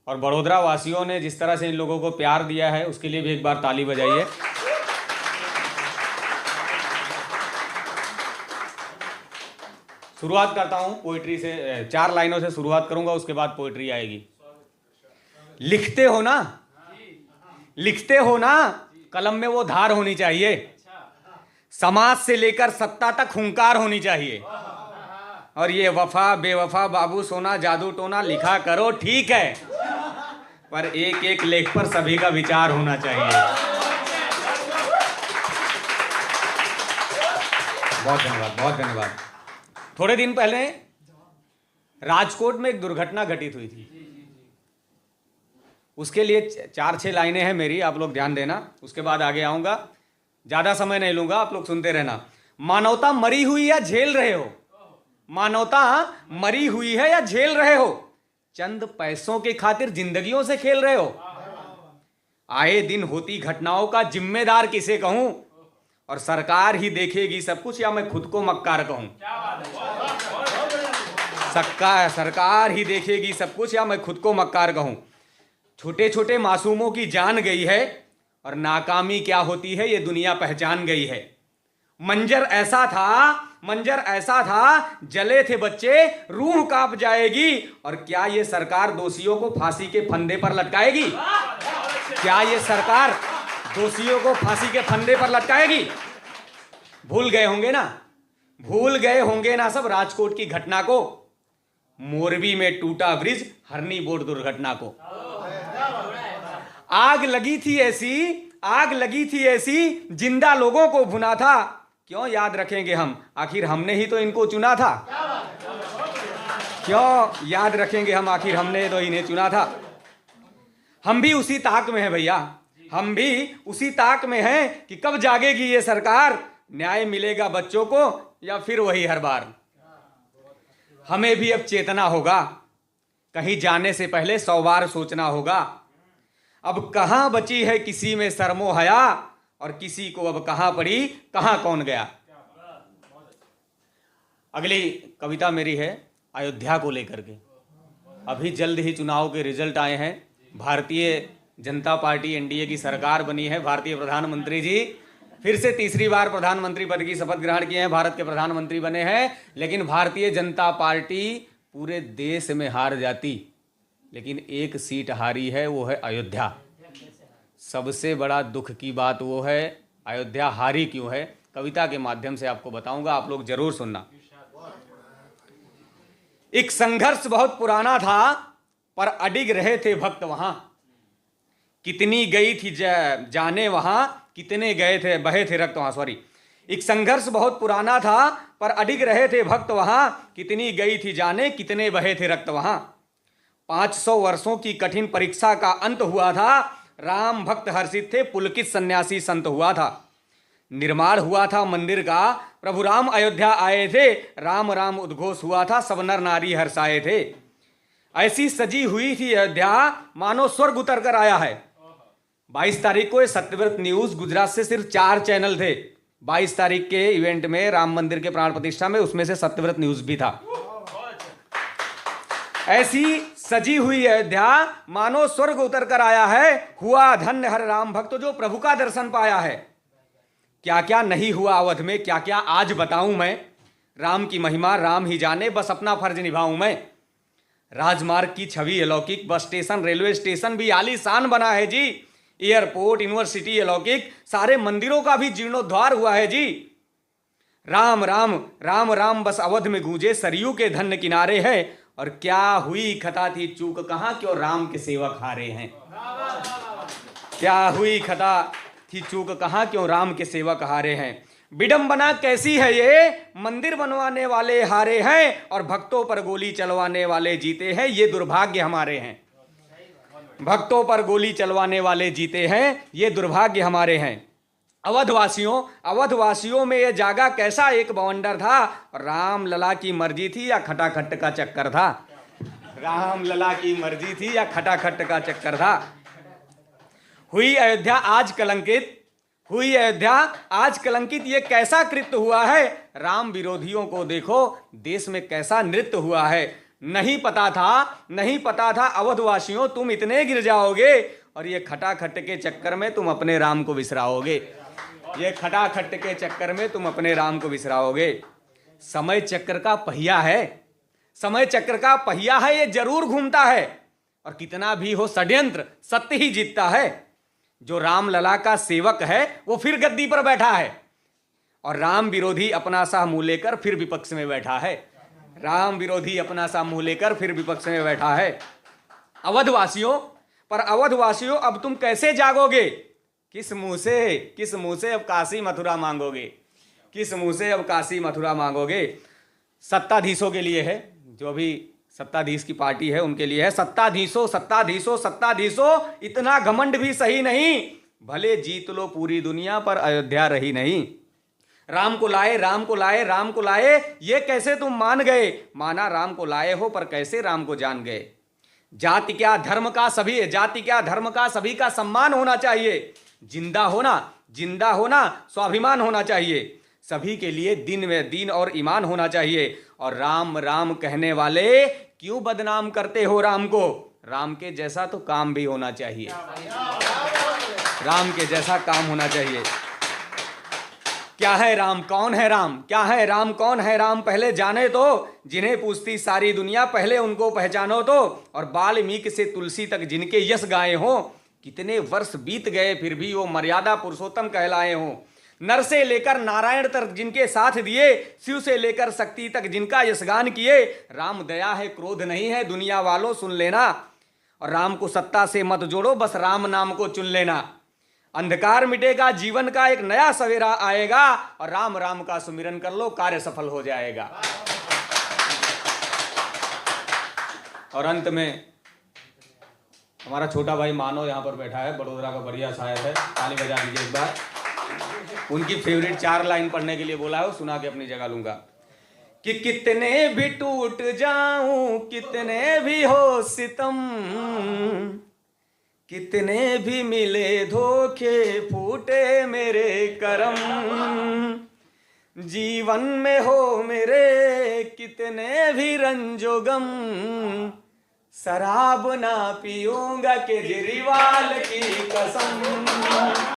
और बड़ोदरा वासियों ने जिस तरह से इन लोगों को प्यार दिया है उसके लिए भी एक बार ताली बजाइए। शुरुआत करता हूं पोइट्री से, 4 लाइनों से शुरुआत करूंगा, उसके बाद पोइट्री आएगी। लिखते हो ना, लिखते हो ना, कलम में वो धार होनी चाहिए। समाज से लेकर सत्ता तक हुंकार होनी चाहिए। और ये वफा बेवफा बाबू सोना जादू टोना लिखा करो ठीक है, पर एक एक लेख पर सभी का विचार होना चाहिए। बहुत धन्यवाद, बहुत धन्यवाद। थोड़े दिन पहले राजकोट में एक दुर्घटना घटित हुई थी, उसके लिए 4-6 लाइनें हैं मेरी, आप लोग ध्यान देना, उसके बाद आगे आऊंगा। ज्यादा समय नहीं लूंगा, आप लोग सुनते रहना। मानवता मरी हुई या झेल रहे हो, मानवता मरी हुई है या झेल रहे हो, चंद पैसों के खातिर जिंदगियों से खेल रहे हो। आए दिन होती घटनाओं का जिम्मेदार किसे कहूं, और सरकार ही देखेगी सब कुछ या मैं खुद को मक्कार कहूं। सरकार ही देखेगी सब कुछ या मैं खुद को मक्कार कहूं। छोटे छोटे मासूमों की जान गई है और नाकामी क्या होती है ये दुनिया पहचान गई है। मंजर ऐसा था जले थे बच्चे, रूह कांप जाएगी। और क्या ये सरकार दोषियों को फांसी के फंदे पर लटकाएगी? क्या ये सरकार दोषियों को फांसी के फंदे पर लटकाएगी? भूल गए होंगे ना, भूल गए होंगे ना सब राजकोट की घटना को, मोरबी में टूटा ब्रिज, हरनी बोट दुर्घटना को। आग लगी थी ऐसी जिंदा लोगों को भुना था। क्यों याद रखेंगे हम, आखिर हमने ही तो इनको चुना था। क्यों याद रखेंगे हम, आखिर हमने तो इन्हें चुना था। हम भी उसी ताक में हैं भैया, हम भी उसी ताक में हैं कि कब जागेगी ये सरकार, न्याय मिलेगा बच्चों को या फिर वही हर बार। हमें भी अब चेतना होगा, कहीं जाने से पहले 100 बार सोचना होगा। अब कहां बची है किसी में शर्मो हया, और किसी को अब कहां पड़ी, कहां कौन गया। अगली कविता मेरी है अयोध्या को लेकर के। अभी जल्द ही चुनाव के रिजल्ट आए हैं, भारतीय जनता पार्टी एनडीए की सरकार बनी है। भारतीय प्रधानमंत्री जी फिर से तीसरी बार प्रधानमंत्री पद की शपथ ग्रहण किए हैं, भारत के प्रधानमंत्री बने हैं। लेकिन भारतीय जनता पार्टी पूरे देश में हार जाती, लेकिन एक सीट हारी है, वो है अयोध्या। सबसे बड़ा दुख की बात वो है, अयोध्या हारी क्यों है, कविता के माध्यम से आपको बताऊंगा, आप लोग जरूर सुनना। एक संघर्ष बहुत पुराना था पर अडिग रहे थे भक्त वहां, कितनी गई थी जाने वहां, कितने गए थे बहे थे रक्त वहां। सॉरी, एक संघर्ष बहुत पुराना था पर अडिग रहे थे भक्त वहां, कितनी गई थी जाने, कितने बहे थे रक्त वहां। 500 वर्षों की कठिन परीक्षा का अंत हुआ था, राम भक्त हर्षित थे, पुलकित सन्यासी संत हुआ था। निर्माण हुआ था मंदिर का, प्रभु राम अयोध्या आए थे, राम राम उद्घोष हुआ था, सब नर नारी हर्षाए थे। ऐसी सजी हुई थी अयोध्या मानो स्वर्ग उतर कर आया है। 22 तारीख को सत्यव्रत न्यूज गुजरात से सिर्फ 4 चैनल थे। 22 तारीख के इवेंट में राम मंदिर के प्राण प्रतिष्ठा में, उसमें से सत्यव्रत न्यूज भी था। ऐसी सजी हुई अयोध्या मानो स्वर्ग उतर कर आया है, हुआ धन्य हर राम भक्त जो प्रभु का दर्शन पाया है। क्या क्या नहीं हुआ अवध में, क्या क्या आज बताऊं मैं, राम की महिमा राम ही जाने, बस अपना फर्ज निभाऊं मैं। राजमार्ग की छवि अलौकिक, बस स्टेशन रेलवे स्टेशन भी आलीशान बना है जी, एयरपोर्ट यूनिवर्सिटी अलौकिक, सारे मंदिरों का भी जीर्णोद्धार हुआ है जी। राम राम राम राम बस अवध में गूंजे, सरयू के धन्य किनारे है, और क्या हुई खता थी चूक कहां, क्यों राम के सेवक हारे हैं। क्या हुई खता थी चूक कहां, क्यों राम के सेवक हारे हैं। विडंबना कैसी है ये, मंदिर बनवाने वाले हारे हैं और भक्तों पर गोली चलवाने वाले जीते हैं, ये दुर्भाग्य हमारे हैं। भक्तों पर गोली चलवाने वाले जीते हैं, ये दुर्भाग्य हमारे हैं। अवधवासियों में ये जागा कैसा एक बवंडर था, राम लला की मर्जी थी या खटाखट का चक्कर था। राम लला की मर्जी थी या खटाखट का चक्कर था। हुई अयोध्या आज कलंकित, हुई अयोध्या आज कलंकित, ये कैसा कृत्य हुआ है। राम विरोधियों को देखो, देश में कैसा नृत्य हुआ है। नहीं पता था अवधवासियों तुम इतने गिर जाओगे और ये खटाखट के चक्कर में तुम अपने राम को बिसराओगे। ये खटाखट के चक्कर में तुम अपने राम को बिसराओगे। समय चक्र का पहिया है, समय चक्र का पहिया है, ये जरूर घूमता है और कितना भी हो षड्यंत्र सत्य ही जीतता है। जो राम लला का सेवक है वो फिर गद्दी पर बैठा है और राम विरोधी अपना सा मुंह लेकर फिर विपक्ष में बैठा है। राम विरोधी अपना सा मुंह लेकर फिर विपक्ष में बैठा है। अवधवासियों अब तुम कैसे जागोगे? किस मुंह से अब काशी मथुरा मांगोगे? किस मुंह से अब काशी मथुरा मांगोगे? सत्ताधीशों के लिए है, जो भी सत्ताधीश की पार्टी है उनके लिए है। सत्ताधीशों इतना घमंड भी सही नहीं, भले जीत लो पूरी दुनिया पर अयोध्या रही नहीं। राम को लाए ये कैसे तुम मान गए? माना राम को लाए हो पर कैसे राम को जान गए? जाति क्या धर्म का सभी का सम्मान होना चाहिए। जिंदा होना स्वाभिमान होना चाहिए। सभी के लिए दिन में दीन और ईमान होना चाहिए। और राम राम कहने वाले क्यों बदनाम करते हो राम को? राम के जैसा तो काम भी होना चाहिए। राम के जैसा काम होना चाहिए। क्या है राम, कौन है राम? क्या है राम, कौन है राम? पहले जाने तो, जिन्हें पूछती सारी दुनिया पहले उनको पहचानो तो। और वाल्मीकि से तुलसी तक जिनके यश गाए हो, कितने वर्ष बीत गए फिर भी वो मर्यादा पुरुषोत्तम कहलाए हो। नर से लेकर नारायण तक जिनके साथ दिए, शिव से लेकर शक्ति तक जिनका यशगान किए। राम दया है क्रोध नहीं है, दुनिया वालों सुन लेना। और राम को सत्ता से मत जोड़ो, बस राम नाम को चुन लेना। अंधकार मिटेगा, जीवन का एक नया सवेरा आएगा। और राम राम का सुमिरन कर लो, कार्य सफल हो जाएगा। और अंत में हमारा छोटा भाई मानव यहाँ पर बैठा है, बड़ोदरा का बढ़िया शायर है, ताली बजा दीजिए एक बार। उनकी फेवरेट 4 लाइन पढ़ने के लिए बोला है, वो सुना के अपनी जगह लूंगा। कि कितने भी टूट जाऊं, कितने भी हो सितम, कितने भी मिले धोखे फूटे मेरे करम, जीवन में हो मेरे कितने भी रंजो गम, शराब ना पीऊंगा केजरीवाल की कसम।